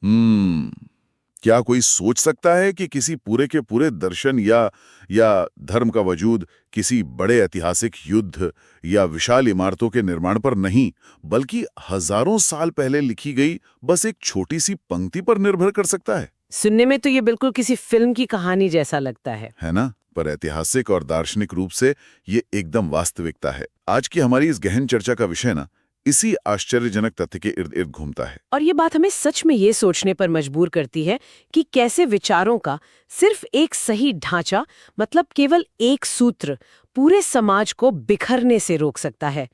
क्या कोई सोच सकता है कि किसी पूरे के पूरे दर्शन या धर्म का वजूद किसी बड़े ऐतिहासिक युद्ध या विशाल इमारतों के निर्माण पर नहीं, बल्कि हजारों साल पहले लिखी गई बस एक छोटी सी पंक्ति पर निर्भर कर सकता है? सुनने में तो ये बिल्कुल किसी फिल्म की कहानी जैसा लगता है ना? पर ऐतिहासिक और दार्शनिक रूप से ये एकदम वास्तविकता है। आज की हमारी इस गहन चर्चा का विषय ना इसी आश्चर्यजनक तथ्य के इर्द गिर्द घूमता है। और ये बात हमें सच में ये सोचने पर मजबूर करती है कि कैसे विचारों का सिर्फ एक सही ढांचा, मतलब केवल एक सूत्र, पूरे समाज को बिखरने से रोक सकता है।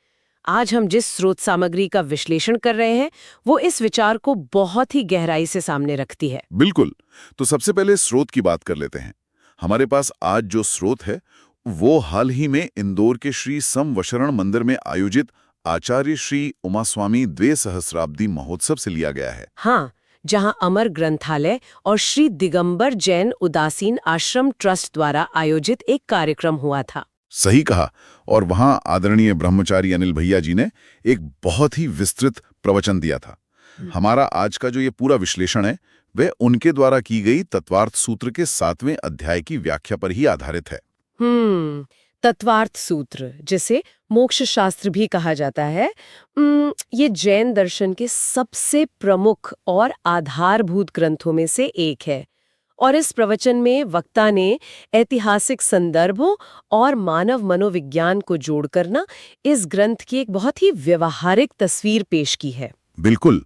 आज हम जिस स्रोत सामग्री का विश्लेषण कर रहे हैं वो इस विचार को बहुत ही गहराई से सामने रखती है। बिल्कुल। तो सबसे पहले स्रोत की बात कर लेते हैं। हमारे पास आज जो स्रोत है वो हाल ही में इंदौर के श्री समवशरण मंदिर में आयोजित आचार्य श्री उमास्वामी द्वे सहस्राब्दी महोत्सव से लिया गया है। हाँ, जहां अमर ग्रंथालय और श्री दिगंबर जैन उदासीन आश्रम ट्रस्ट द्वारा आयोजित एक कार्यक्रम हुआ था। सही कहा। और वहां आदरणीय ब्रह्मचारी अनिल भैया जी ने एक बहुत ही विस्तृत प्रवचन दिया था। हमारा आज का जो ये पूरा विश्लेषण है वह उनके द्वारा की गई तत्वार्थ सूत्र के 7वें अध्याय की व्याख्या पर ही आधारित है। तत्वार्थ सूत्र, जिसे मोक्ष शास्त्र भी कहा जाता है, ये जैन दर्शन के सबसे प्रमुख और आधारभूत ग्रंथों में से एक है। और इस प्रवचन में वक्ता ने ऐतिहासिक संदर्भों और मानव मनोविज्ञान को जोड़कर ना इस ग्रंथ की एक बहुत ही व्यवहारिक तस्वीर पेश की है। बिल्कुल।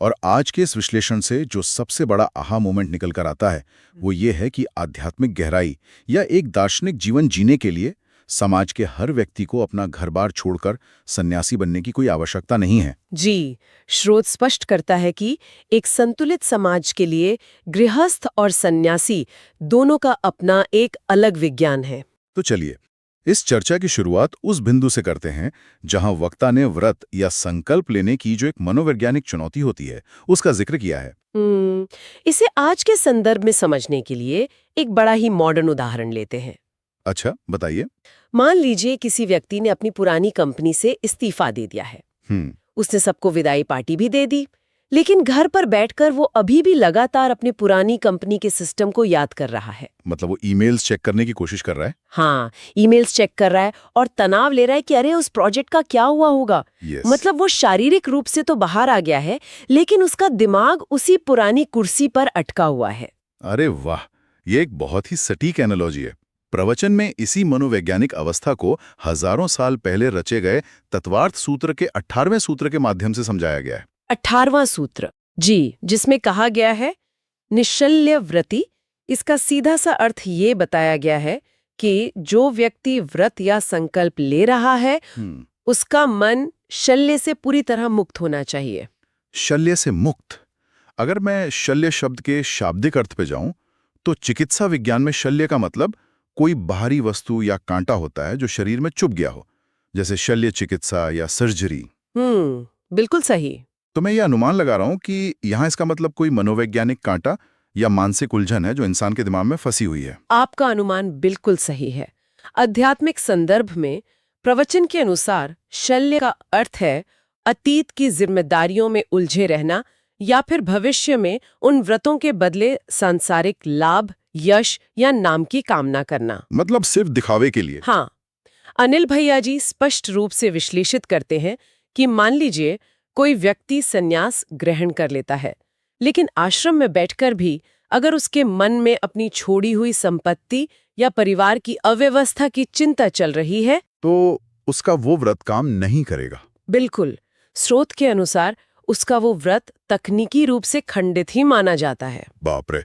और आज के इस विश्लेषण से जो सबसे बड़ा आहा मोमेंट निकल कर आता है वो ये है कि आध्यात्मिक गहराई या एक दार्शनिक जीवन जीने के लिए समाज के हर व्यक्ति को अपना घर-बार छोड़कर सन्यासी बनने की कोई आवश्यकता नहीं है। जी, स्रोत स्पष्ट करता है कि एक संतुलित समाज के लिए गृहस्थ और सन्यासी दोनों का अपना एक अलग विज्ञान है। तो चलिए इस चर्चा की शुरुआत उस बिंदु से करते हैं जहां वक्ता ने व्रत या संकल्प लेने की जो एक मनोवैज्ञानिक चुनौती होती है उसका जिक्र किया है। इसे आज के संदर्भ में समझने के लिए एक बड़ा ही मॉडर्न उदाहरण लेते हैं। अच्छा, बताइए। मान लीजिए किसी व्यक्ति ने अपनी पुरानी कंपनी से इस्तीफा दे दिया है। उसने सबको विदाई पार्टी भी दे दी, लेकिन घर पर बैठकर वो अभी भी लगातार अपनी पुरानी कंपनी के सिस्टम को याद कर रहा है। मतलब वो ईमेल्स चेक करने की कोशिश कर रहा है? हाँ, ईमेल्स चेक कर रहा है और तनाव ले रहा है कि अरे उस प्रोजेक्ट का क्या हुआ होगा। मतलब वो शारीरिक रूप से तो बाहर आ गया है, लेकिन उसका दिमाग उसी पुरानी कुर्सी पर अटका हुआ है। अरे वाह, ये एक बहुत ही सटीक एनालॉजी है। प्रवचन में इसी मनोवैज्ञानिक अवस्था को हजारों साल पहले रचे गए तत्वार्थ सूत्र के 18वें सूत्र के माध्यम से समझाया गया है। 18वां सूत्र, जी, जिसमें कहा गया है निश्चल्य व्रति। इसका सीधा सा अर्थ ये बताया गया है कि जो व्यक्ति व्रत या संकल्प ले रहा है उसका मन शल्य से पूरी तरह मुक्त होना चाहिए। शल्य से मुक्त? अगर मैं शल्य शब्द के शाब्दिक अर्थ पे जाऊं तो चिकित्सा विज्ञान में शल्य का मतलब कोई बाहरी वस्तु या कांटा होता है जो शरीर में चुभ गया हो, जैसे शल्य चिकित्सा या सर्जरी। बिल्कुल सही। तो मैं ये अनुमान लगा रहा हूं कि यहाँ इसका मतलब कोई मनोवैज्ञानिक कांटा या मानसिक उलझन है जो इंसान के दिमाग में फंसी हुई है। आपका अनुमान बिल्कुल सही है। आध्यात्मिक संदर्भ में प्रवचन के अनुसार शल्य का अर्थ है अतीत की जिम्मेदारियों में उलझे रहना या फिर भविष्य में उन व्रतों के बदले सांसारिक लाभ, यश या नाम की कामना करना। मतलब सिर्फ दिखावे के लिए। हाँ, अनिल भैया जी स्पष्ट रूप से विश्लेषित करते हैं कि मान लीजिए कोई व्यक्ति संन्यास ग्रहण कर लेता है, लेकिन आश्रम में बैठकर भी अगर उसके मन में अपनी छोड़ी हुई संपत्ति या परिवार की अव्यवस्था की चिंता चल रही है तो उसका वो व्रत काम नहीं करेगा। बिल्कुल। स्रोत के अनुसार उसका वो व्रत तकनीकी रूप से खंडित ही माना जाता है। बाप रे,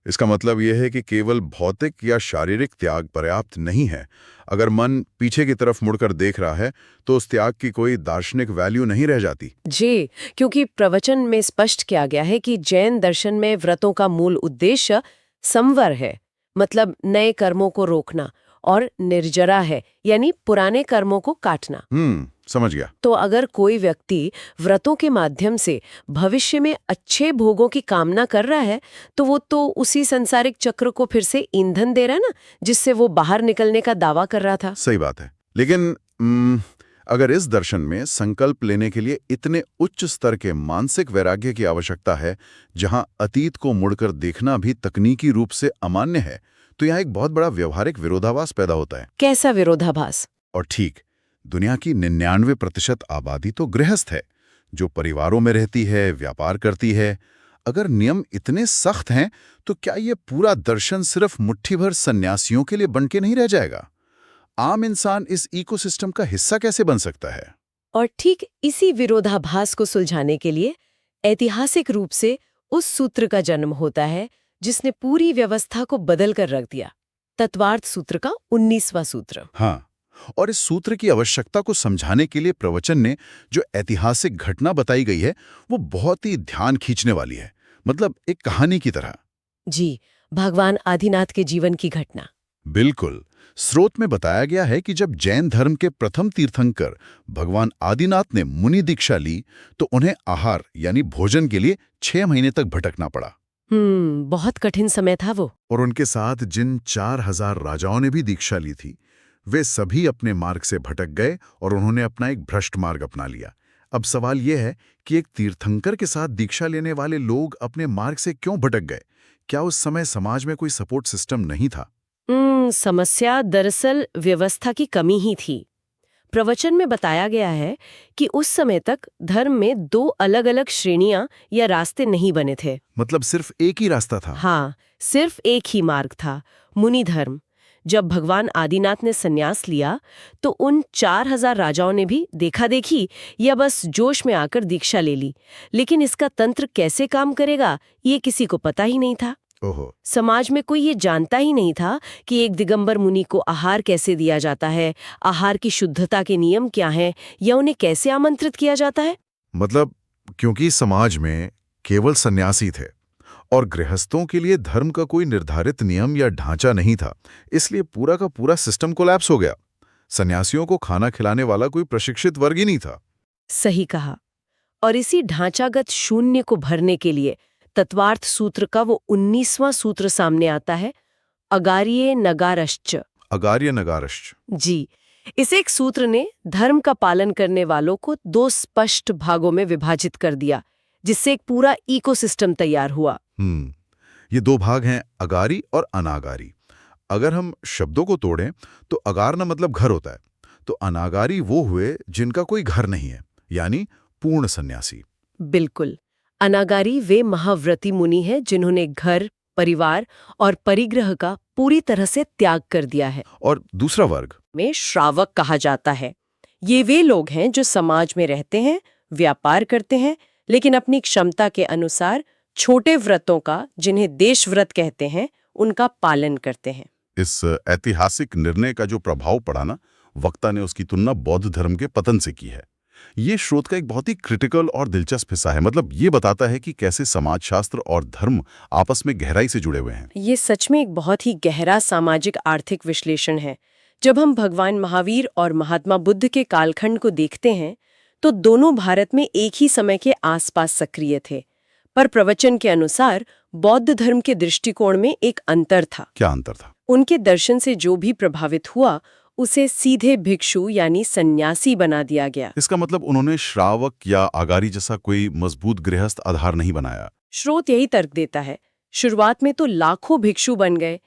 इसका मतलब यह है कि केवल भौतिक या शारीरिक त्याग पर्याप्त नहीं है। अगर मन पीछे की तरफ मुड़कर देख रहा है तो उस त्याग की कोई दार्शनिक वैल्यू नहीं रह जाती। जी, क्योंकि प्रवचन में स्पष्ट किया गया है कि जैन दर्शन में व्रतों का मूल उद्देश्य संवर है, मतलब नए कर्मों को रोकना, और निर्जरा है, यानी पुराने कर्मों को काटना। समझ गया। तो अगर कोई व्यक्ति व्रतों के माध्यम से भविष्य में अच्छे भोगों की कामना कर रहा है तो वो तो उसी सांसारिक चक्र को फिर से ईंधन दे रहा है ना, जिससे वो बाहर निकलने का दावा कर रहा था। सही बात है। लेकिन अगर इस दर्शन में संकल्प लेने के लिए इतने उच्च स्तर के मानसिक वैराग्य की आवश्यकता है, जहां अतीत को मुड़कर देखना भी तकनीकी रूप से अमान्य है, तो यहाँ एक बहुत बड़ा व्यवहारिक विरोधाभास पैदा होता है। कैसा विरोधाभास? और ठीक, दुनिया की 99% आबादी तो गृहस्थ है, जो परिवारों में रहती है, व्यापार करती है। अगर नियम इतने सख्त हैं, तो क्या ये पूरा दर्शन सिर्फ मुट्ठी भर सन्यासियों के लिए बन के नहीं रह जाएगा? आम इंसान इस इकोसिस्टम का हिस्सा कैसे बन सकता है? और ठीक इसी विरोधाभास को सुलझाने के लिए ऐतिहासिक रूप से उस सूत्र का जन्म होता है जिसने पूरी व्यवस्था को बदल कर रख दिया, तत्वार्थ सूत्र का 19वां सूत्र। हाँ, और इस सूत्र की आवश्यकता को समझाने के लिए प्रवचन ने जो ऐतिहासिक घटना बताई गई है, वो बहुत ही ध्यान खींचने वाली है। मतलब एक कहानी की तरह। जी, भगवान आदिनाथ के जीवन की घटना। बिल्कुल। स्रोत में बताया गया है कि जब जैन धर्म के प्रथम तीर्थंकर भगवान आदिनाथ ने मुनि दीक्षा ली, तो उन्हें आहार यानी भोजन के लिए 6 महीने तक भटकना पड़ा। बहुत कठिन समय था वो। और उनके साथ जिन 4000 राजाओं ने भी दीक्षा ली थी, वे सभी अपने मार्ग से भटक गए और उन्होंने अपना एक भ्रष्ट मार्ग अपना लिया। अब सवाल यह है कि एक तीर्थंकर के साथ दीक्षा लेने वाले लोग अपने मार्ग से क्यों भटक गए? क्या उस समय समाज में कोई सपोर्ट सिस्टम नहीं था? समस्या दरअसल व्यवस्था की कमी ही थी। प्रवचन में बताया गया है कि उस समय तक धर्म में 2 अलग-अलग श्रेणियां या रास्ते नहीं बने थे। मतलब सिर्फ एक ही रास्ता था? हाँ, सिर्फ एक ही मार्ग था, मुनि धर्म। जब भगवान आदिनाथ ने संन्यास लिया, तो उन 4000 राजाओं ने भी देखा देखी या बस जोश में आकर दीक्षा ले ली, लेकिन इसका तंत्र कैसे काम करेगा, ये किसी को पता ही नहीं था। ओहो। समाज में कोई ये जानता ही नहीं था कि एक दिगंबर मुनि को आहार कैसे दिया जाता है, आहार की शुद्धता के नियम क्या हैं, या उन्हें कैसे आमंत्रित किया जाता है। मतलब क्योंकि समाज में केवल सन्यासी थे और गृहस्थों के लिए धर्म का कोई निर्धारित नियम या ढांचा नहीं था, इसलिए पूरा का पूरा सिस्टम कोलैप्स हो गया। सन्यासियों को खाना खिलाने वाला कोई प्रशिक्षित वर्ग ही नहीं था। सही कहा। और इसी ढांचागत शून्य को भरने के लिए तत्वार्थ सूत्र का वो 19वां सूत्र सामने आता है, अगार्ये नगारश्च। अगार्य नगारश्च। जी, इस एक सूत्र ने धर्म का पालन करने वालों को 2 स्पष्ट भागों में विभाजित कर दिया, जिससे एक पूरा इकोसिस्टम तैयार हुआ। ये 2 भाग हैं, अगारी और अनागारी। अगर हम शब्दों को तोड़ें तो अगारना मतलब घर होता है, तो अनागारी वो हुए जिनका कोई घर नहीं है, यानी पूर्ण सन्यासी। बिल्कुल, अनागारी वे महाव्रती मुनि हैं जिन्होंने घर, परिवार और परिग्रह का पूरी तरह से त्याग कर दिया है। और दूसरा वर्ग में श्रावक कहा जाता है। ये वे लोग हैं जो समाज में रहते हैं, व्यापार करते हैं, लेकिन अपनी क्षमता के अनुसार छोटे व्रतों का, जिन्हें देश व्रत कहते हैं, उनका पालन करते हैं। इस ऐतिहासिक निर्णय का जो प्रभाव पड़ा ना, वक्ता ने उसकी तुलना बौद्ध धर्म के पतन से की है। ये स्रोत का एक बहुत ही क्रिटिकल और दिलचस्प हिस्सा है। मतलब ये बताता है कि कैसे समाजशास्त्र और धर्म आपस में गहराई से जुड़े हुए हैं। ये सच में एक बहुत ही गहरा सामाजिक आर्थिक विश्लेषण है। जब हम भगवान महावीर और महात्मा बुद्ध के कालखंड को देखते हैं, तो दोनों भारत में एक ही समय के आसपास सक्रिय थे। पर प्रवचन के अनुसार बौद्ध धर्म के दृष्टिकोण में एक अंतर था। क्या अंतर था? उनके दर्शन से जो भी प्रभावित हुआ, उसे सीधे भिक्षु यानी सन्यासी बना दिया गया। इसका मतलब उन्होंने श्रावक या आगारी जैसा कोई मजबूत गृहस्थ आधार नहीं बनाया। स्रोत यही तर्क देता है। शुरुआत में तो लाखों भिक्षु बन गए,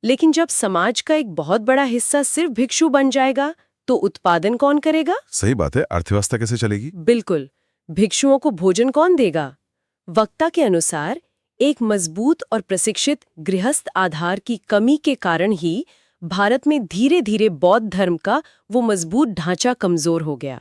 लेकिन जब समाज का एक बहुत बड़ा हिस्सा सिर्फ भिक्षु बन जाएगा, तो उत्पादन कौन करेगा? सही बात है, अर्थव्यवस्था कैसे चलेगी? बिल्कुल, भिक्षुओं को भोजन कौन देगा? वक्ता के अनुसार एक मजबूत और प्रशिक्षित गृहस्थ आधार की कमी के कारण ही भारत में धीरे धीरे बौद्ध धर्म का वो मजबूत ढांचा कमजोर हो गया।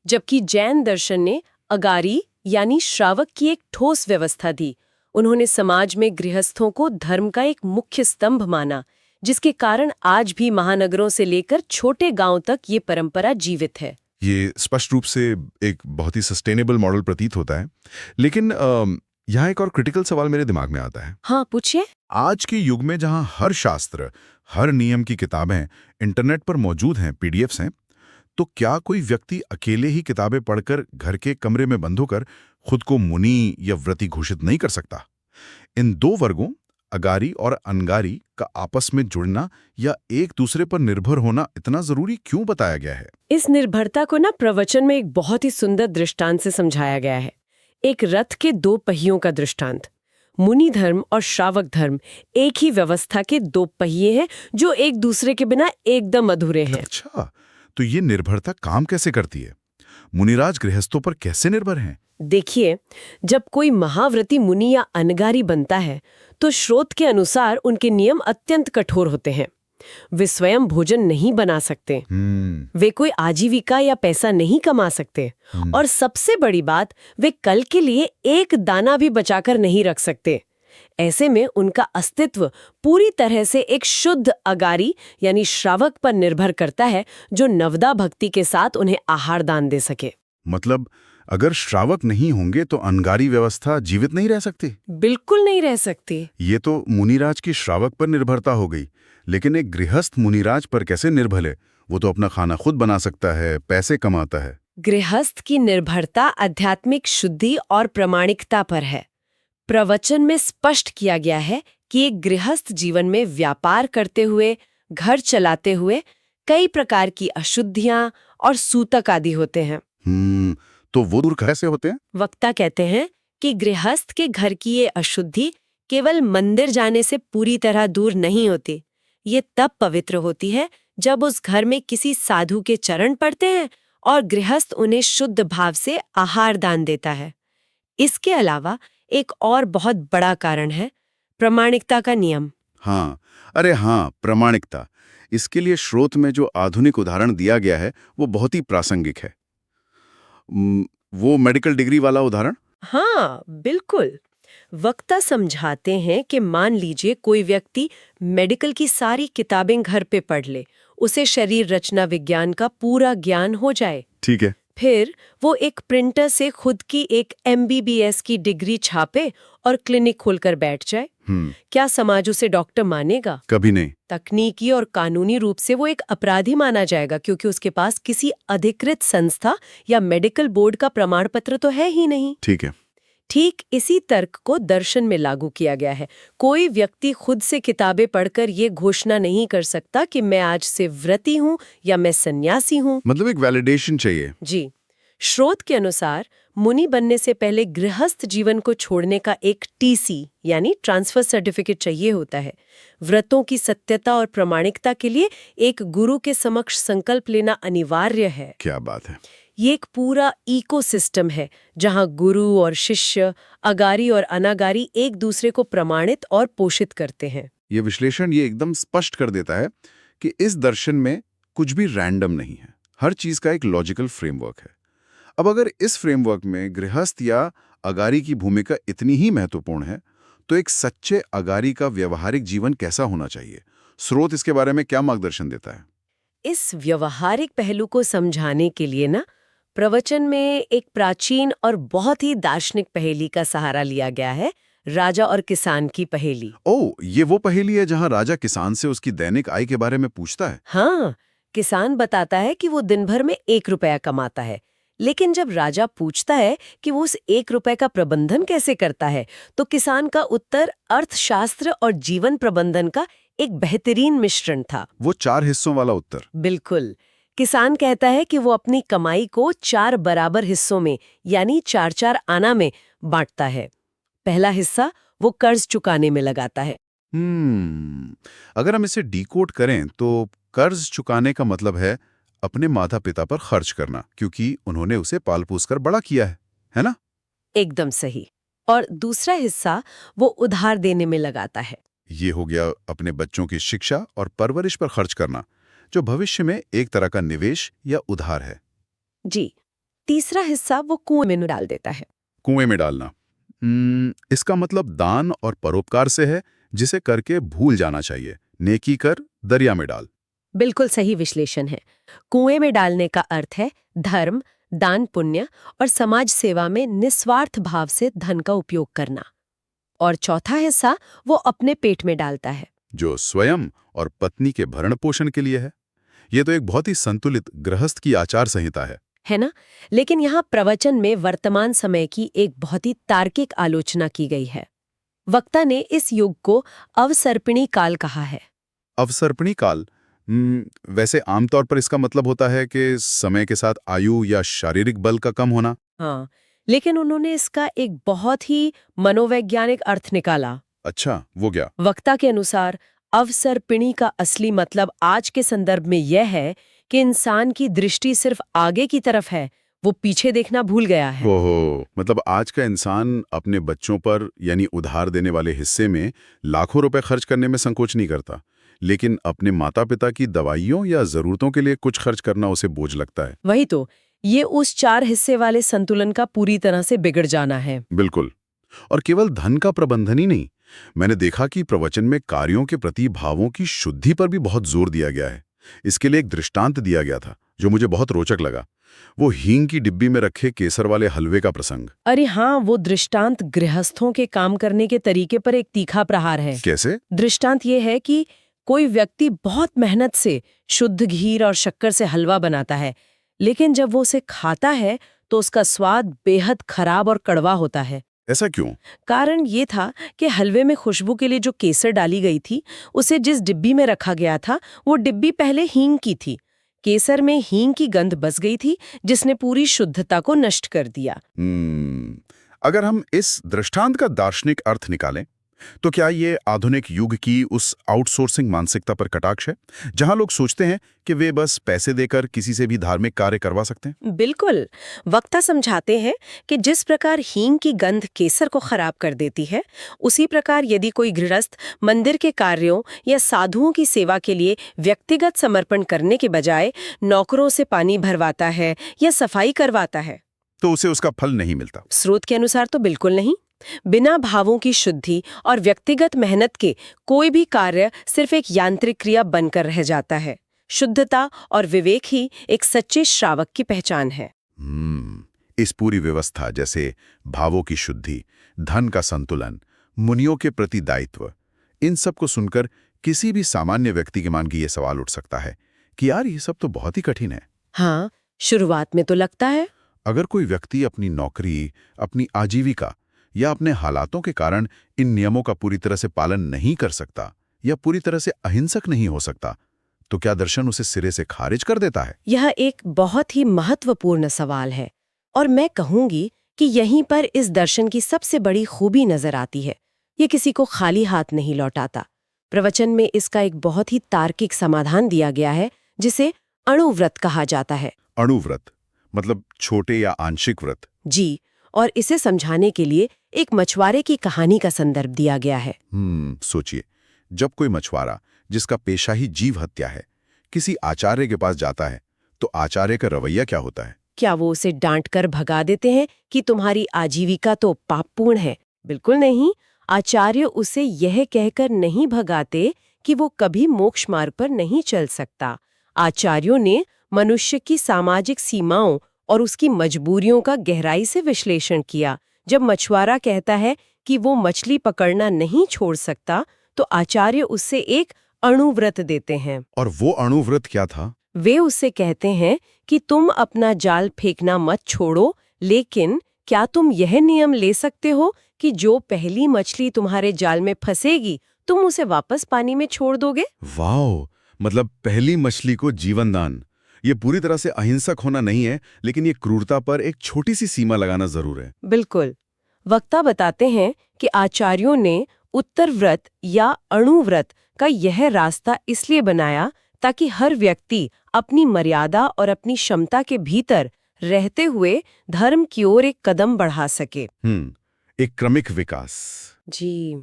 जबकि जैन दर्शन ने अगारी यानी श्रावक की एक ठोस व्यवस्था दी। उन्होंने समाज में गृहस्थों को धर्म का एक मुख्य स्तंभ माना, जिसके कारण आज भी महानगरों से लेकर छोटे गांवों तक ये परंपरा जीवित है। ये स्पष्ट रूप से एक बहुत ही सस्टेनेबल मॉडल प्रतीत होता है। लेकिन यहाँ एक और क्रिटिकल सवाल मेरे दिमाग में आता है। हाँ, पूछिए। आज के युग में जहाँ हर शास्त्र, हर नियम की किताबें इंटरनेट पर मौजूद हैं, पीडीएफ्स हैं, तो क्या कोई व्यक्ति अकेले ही किताबें पढ़कर घर के कमरे में बंद होकर खुद को मुनि या व्रती घोषित नहीं कर सकता? इन 2 वर्गों, अगारी और अनगारी का आपस में जुड़ना या एक दूसरे पर निर्भर होना इतना जरूरी क्यों बताया गया है? इस निर्भरता को ना प्रवचन में एक बहुत ही सुंदर दृष्टांत से समझाया गया है। एक रथ के दो पहियों का दृष्टांत। मुनि धर्म और श्रावक धर्म एक ही व्यवस्था के दो पहिए हैं जो एक दूसरे के बिना एकदम अधूरे हैं। अच्छा, तो ये निर्भरता काम कैसे करती है? मुनिराज गृहस्थों पर कैसे निर्भर हैं? देखिए, जब कोई महाव्रती मुनि या अनगारी बनता है तो स्रोत के अनुसार उनके नियम अत्यंत कठोर होते हैं। वे स्वयं भोजन नहीं बना सकते, वे कोई आजीविका या पैसा नहीं कमा सकते, और सबसे बड़ी बात, वे कल के लिए एक दाना भी बचाकर नहीं रख सकते। ऐसे में उनका अस्तित्व पूरी तरह से एक शुद्ध अगारी यानी श्रावक पर निर्भर करता है जो नवदा भक्ति के साथ उन्हें आहार दान दे सके। मतलब अगर श्रावक नहीं होंगे तो अनगारी व्यवस्था जीवित नहीं रह सकती? बिल्कुल नहीं रह सकती। ये तो मुनिराज की श्रावक पर निर्भरता हो गई, लेकिन एक गृहस्थ मुनिराज पर कैसे निर्भर है? वो तो अपना खाना खुद बना सकता है, पैसे कमाता है। गृहस्थ की निर्भरता आध्यात्मिक शुद्धि और प्रामाणिकता पर है। प्रवचन में स्पष्ट किया गया है कि एक गृहस्थ जीवन में व्यापार करते हुए, घर चलाते हुए कई प्रकार की अशुद्धियां और सूतक आदि होते हैं। तो वो दूर कैसे होते हैं? वक्ता कहते हैं कि गृहस्थ के घर की ये अशुद्धि केवल मंदिर जाने से पूरी तरह दूर नहीं होती। ये तब पवित्र होती है जब उस घर में किसी साधु के चरण पड़ते हैं और गृहस्थ उन्हें शुद्ध भाव से आहार दान देता है। इसके अलावा एक और बहुत बड़ा कारण है प्रामाणिकता का नियम। हाँ, प्रामाणिकता। इसके लिए स्रोत में जो आधुनिक उदाहरण दिया गया है वो बहुत ही प्रासंगिक है। वो मेडिकल डिग्री वाला उदाहरण? हाँ, बिल्कुल। वक्ता समझाते हैं कि मान लीजिए कोई व्यक्ति मेडिकल की सारी किताबें घर पे पढ़ ले, उसे शरीर रचना विज्ञान का पूरा ज्ञान हो जाए। ठीक है। फिर वो एक प्रिंटर से खुद की एक MBBS की डिग्री छापे और क्लिनिक खोलकर बैठ जाए। क्या समाज उसे डॉक्टर मानेगा? कभी नहीं। तकनीकी और कानूनी रूप से वो एक अपराधी माना जाएगा, क्योंकि उसके पास किसी अधिकृत संस्था या मेडिकल बोर्ड का प्रमाण पत्र तो है ही नहीं। ठीक है। ठीक इसी तर्क को दर्शन में लागू किया गया है। कोई व्यक्ति खुद से किताबें पढ़कर ये घोषणा नहीं कर सकता कि मैं आज से व्रती हूँ या मैं सन्यासी हूँ। मतलब एक वैलिडेशन चाहिए। जी। स्रोत के अनुसार मुनि बनने से पहले गृहस्थ जीवन को छोड़ने का एक TC यानी ट्रांसफर सर्टिफिकेट चाहिए होता है। व्रतों की सत्यता और प्रामाणिकता के लिए एक गुरु के समक्ष संकल्प लेना अनिवार्य है। क्या बात है। ये एक पूरा इकोसिस्टम है जहां गुरु और शिष्य, अगारी और अनागारी एक दूसरे को प्रमाणित और पोषित करते हैं। ये विश्लेषण ये एकदम स्पष्ट कर देता है कि इस दर्शन में कुछ भी रैंडम नहीं है। हर चीज का एक लॉजिकल फ्रेमवर्क है। अब अगर इस फ्रेमवर्क में गृहस्थ या अगारी की भूमिका इतनी ही महत्वपूर्ण है, तो एक सच्चे अगारी का व्यवहारिक जीवन कैसा होना चाहिए? स्रोत इसके बारे में क्या मार्गदर्शन देता है? इस व्यवहारिक पहलू को समझाने के लिए ना प्रवचन में एक प्राचीन और बहुत ही दार्शनिक पहेली का सहारा लिया गया है, राजा और किसान की पहेली। ओह, ये वो पहेली है जहां राजा किसान से उसकी दैनिक आय के बारे में पूछता है? हाँ, किसान बताता है कि वो दिन भर में 1 रुपया कमाता है, लेकिन जब राजा पूछता है कि वो उस 1 रुपए का प्रबंधन कैसे करता है, तो किसान का उत्तर अर्थशास्त्र और जीवन प्रबंधन का एक बेहतरीन मिश्रण था। वो 4 हिस्सों वाला उत्तर। बिल्कुल। किसान कहता है कि वो अपनी कमाई को 4 बराबर हिस्सों में यानी 4-4 आना में बांटता है। पहला हिस्सा वो कर्ज चुकाने में लगाता है। अगर हम इसे डिकोड करें तो कर्ज चुकाने का मतलब है अपने माता पिता पर खर्च करना, क्योंकि उन्होंने उसे पाल पोस कर बड़ा किया है ना? एकदम सही। और दूसरा हिस्सा वो उधार देने में लगाता है। ये हो गया अपने बच्चों की शिक्षा और परवरिश पर खर्च करना, जो भविष्य में एक तरह का निवेश या उधार है। जी। तीसरा हिस्सा वो कुएं में डाल देता है। कुएं में डालना। इसका मतलब दान और परोपकार से है, जिसे करके भूल जाना चाहिए। नेकी कर, दरिया में डाल। बिल्कुल सही विश्लेषण है। कुएं में डालने का अर्थ है धर्म, दान पुण्य और समाज सेवा में निस्वार्थ भाव से धन का उपयोग करना। और चौथा हिस्सा वो अपने पेट में डालता है, जो स्वयं और पत्नी के भरण पोषण के लिए है। ये तो एक बहुत ही संतुलित गृहस्थ की आचार संहिता है ना? लेकिन यहाँ प्रवचन में वर्तमान समय की एक बहुत ही तार्किक आलोचना की गई है। वक्ता ने इस युग को अवसर्पिणी काल कहा है। अवसर्पिणी काल। वैसे आमतौर पर इसका मतलब होता है कि समय के साथ आयु या शारीरिक बल का कम होना। हाँ, लेकिन उन्होंने इसका एक बहुत ही मनोवैज्ञानिक अर्थ निकाला। अच्छा, वो क्या? वक्ता के अनुसार अवसर्पिणी का असली मतलब आज के संदर्भ में यह है कि इंसान की दृष्टि सिर्फ आगे की तरफ है, वो पीछे देखना भूल गया है। ओहो, मतलब आज का इंसान अपने बच्चों पर यानी उधार देने वाले हिस्से में लाखों रुपए खर्च करने में संकोच नहीं करता, लेकिन अपने माता पिता की दवाइयों या जरूरतों के लिए कुछ खर्च करना उसे बोझ लगता है। वही तो, ये उस 4 हिस्से वाले संतुलन का पूरी तरह से बिगड़ जाना है। बिल्कुल। और केवल धन का प्रबंधन ही नहीं, मैंने देखा कि प्रवचन में कार्यों के प्रति भावों की शुद्धि पर भी बहुत जोर दिया गया है। इसके लिए एक दृष्टांत दिया गया था जो मुझे बहुत रोचक लगा। वो हींग की डिब्बी में रखे केसर वाले हलवे का प्रसंग। अरे हाँ, वो दृष्टांत गृहस्थों के काम करने के तरीके पर एक तीखा प्रहार है। कैसे? दृष्टांत ये है कि कोई व्यक्ति बहुत मेहनत से शुद्ध घी और शक्कर से हलवा बनाता है, लेकिन जब वो उसे खाता है तो उसका स्वाद बेहद खराब और कड़वा होता है। ऐसा क्यों? कारण ये था कि हलवे में खुशबू के लिए जो केसर डाली गई थी, उसे जिस डिब्बी में रखा गया था, वो डिब्बी पहले हींग की थी। केसर में हींग की गंध बस गई थी, जिसने पूरी शुद्धता को नष्ट कर दिया। अगर हम इस दृष्टांत का दार्शनिक अर्थ निकालें, तो क्या ये आधुनिक युग की उस आउटसोर्सिंग मानसिकता पर कटाक्ष है, जहां लोग सोचते हैं कि वे बस पैसे देकर किसी से भी धार्मिक कार्य करवा सकते हैं? बिल्कुल। वक्ता समझाते हैं कि जिस प्रकार हींग की गंध केसर को खराब कर देती है, उसी प्रकार यदि कोई गृहस्थ मंदिर के कार्यों या साधुओं की सेवा के लिए व्यक्तिगत समर्पण करने के बजाय नौकरों से पानी भरवाता है या सफाई करवाता है, तो उसे उसका फल नहीं मिलता। स्रोत के अनुसार तो बिल्कुल नहीं। बिना भावों की शुद्धि और व्यक्तिगत मेहनत के कोई भी कार्य सिर्फ एक यांत्रिक क्रिया बनकर रह जाता है। शुद्धता और विवेक ही एक सच्चे श्रावक की पहचान है। इस पूरी व्यवस्था, जैसे भावों की शुद्धि, धन का संतुलन, मुनियों के प्रति दायित्व, इन सब को सुनकर किसी भी सामान्य व्यक्ति के मन की ये सवाल उठ सकता है कि यार ये सब तो बहुत ही कठिन है। हाँ, शुरुआत में तो लगता है। अगर कोई व्यक्ति अपनी नौकरी, अपनी आजीविका या अपने हालातों के कारण इन नियमों का पूरी तरह से पालन नहीं कर सकता या पूरी तरह से अहिंसक नहीं हो सकता, तो क्या दर्शन उसे सिरे से खारिज कर देता है? यह एक बहुत ही महत्वपूर्ण सवाल है और मैं कहूंगी कि यहीं पर इस दर्शन की सबसे बड़ी खूबी नजर आती है। ये किसी को खाली हाथ नहीं लौटाता। प्रवचन में इसका एक बहुत ही तार्किक समाधान दिया गया है, जिसे अणुव्रत कहा जाता है। अणुव्रत मतलब छोटे या आंशिक व्रत? जी, और इसे समझाने के लिए एक मछुआरे की कहानी का संदर्भ दिया गया है। सोचिए, जब कोई मछुआरा जिसका पेशा ही जीव हत्या है किसी आचार्य के पास जाता है, तो आचार्य का रवैया क्या होता है? क्या वो उसे डांटकर भगा देते हैं कि तुम्हारी आजीविका तो पापपूर्ण है? बिल्कुल नहीं। आचार्य उसे यह कहकर नहीं भगाते कि वो कभी मोक्ष मार्ग पर नहीं चल सकता। आचार्यों ने मनुष्य की सामाजिक सीमाओं और उसकी मजबूरियों का गहराई से विश्लेषण किया। जब मछुआरा कहता है कि वो मछली पकड़ना नहीं छोड़ सकता, तो आचार्य उससे एक अणुव्रत देते हैं। और वो अणुव्रत क्या था? वे उससे कहते हैं कि तुम अपना जाल फेंकना मत छोड़ो, लेकिन क्या तुम यह नियम ले सकते हो कि जो पहली मछली तुम्हारे जाल में फंसेगी, तुम उसे वापस पानी में छोड़ दोगे? वाओ, मतलब पहली मछली को जीवन दान। ये पूरी तरह से अहिंसक होना नहीं है, लेकिन ये क्रूरता पर एक छोटी सी सीमा लगाना जरूर है। बिल्कुल। वक्ता बताते हैं कि आचार्यों ने उत्तर व्रत या अणुव्रत का यह रास्ता इसलिए बनाया ताकि हर व्यक्ति अपनी मर्यादा और अपनी क्षमता के भीतर रहते हुए धर्म की ओर एक कदम बढ़ा सके। एक क्रमिक विकास। जी,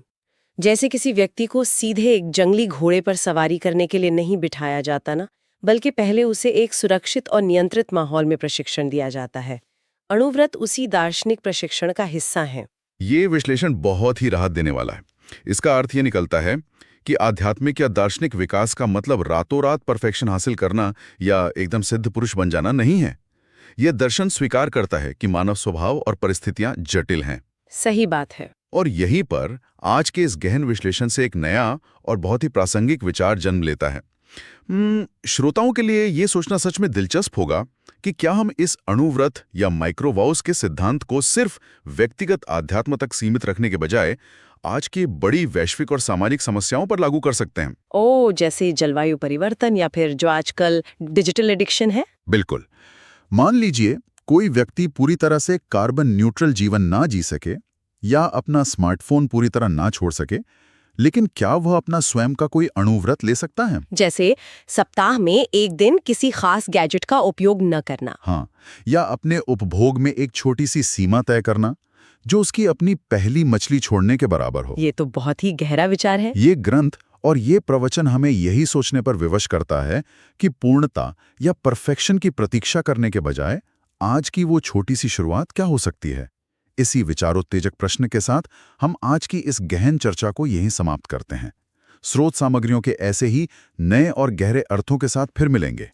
जैसे किसी व्यक्ति को सीधे एक जंगली घोड़े पर सवारी करने के लिए नहीं बिठाया जाता ना, बल्कि पहले उसे एक सुरक्षित और नियंत्रित माहौल में प्रशिक्षण दिया जाता है। अणुव्रत उसी दार्शनिक प्रशिक्षण का हिस्सा है। ये विश्लेषण बहुत ही राहत देने वाला है। इसका अर्थ ये निकलता है कि आध्यात्मिक या दार्शनिक विकास का मतलब रातों रात परफेक्शन हासिल करना या एकदम सिद्ध पुरुष बन जाना नहीं है। यह दर्शन स्वीकार करता है कि मानव स्वभाव और परिस्थितियां जटिल हैं। सही बात है। और यहीं पर आज के इस गहन विश्लेषण से एक नया और बहुत ही प्रासंगिक विचार जन्म लेता है। श्रोताओं के लिए ये सोचना सच में दिलचस्प होगा कि क्या हम इस अणुव्रत या माइक्रोवाउस के सिद्धांत को सिर्फ व्यक्तिगत आध्यात्म तक सीमित रखने के बजाय आज की बड़ी वैश्विक और सामाजिक समस्याओं पर लागू कर सकते हैं। ओ, जैसे जलवायु परिवर्तन या फिर जो आजकल डिजिटल एडिक्शन है। बिल्कुल। मान लीजिए कोई व्यक्ति पूरी तरह से कार्बन न्यूट्रल जीवन ना जी सके या अपना स्मार्टफोन पूरी तरह ना छोड़ सके, लेकिन क्या वह अपना स्वयं का कोई अणुव्रत ले सकता है? जैसे सप्ताह में एक दिन किसी खास गैजेट का उपयोग न करना। हाँ, या अपने उपभोग में एक छोटी सी सीमा तय करना जो उसकी अपनी पहली मछली छोड़ने के बराबर हो। ये तो बहुत ही गहरा विचार है। ये ग्रंथ और ये प्रवचन हमें यही सोचने पर विवश करता है कि पूर्णता या परफेक्शन की प्रतीक्षा करने के बजाय आज की वो छोटी सी शुरुआत क्या हो सकती है। इसी विचारोत्तेजक प्रश्न के साथ हम आज की इस गहन चर्चा को यहीं समाप्त करते हैं। स्रोत सामग्रियों के ऐसे ही नए और गहरे अर्थों के साथ फिर मिलेंगे।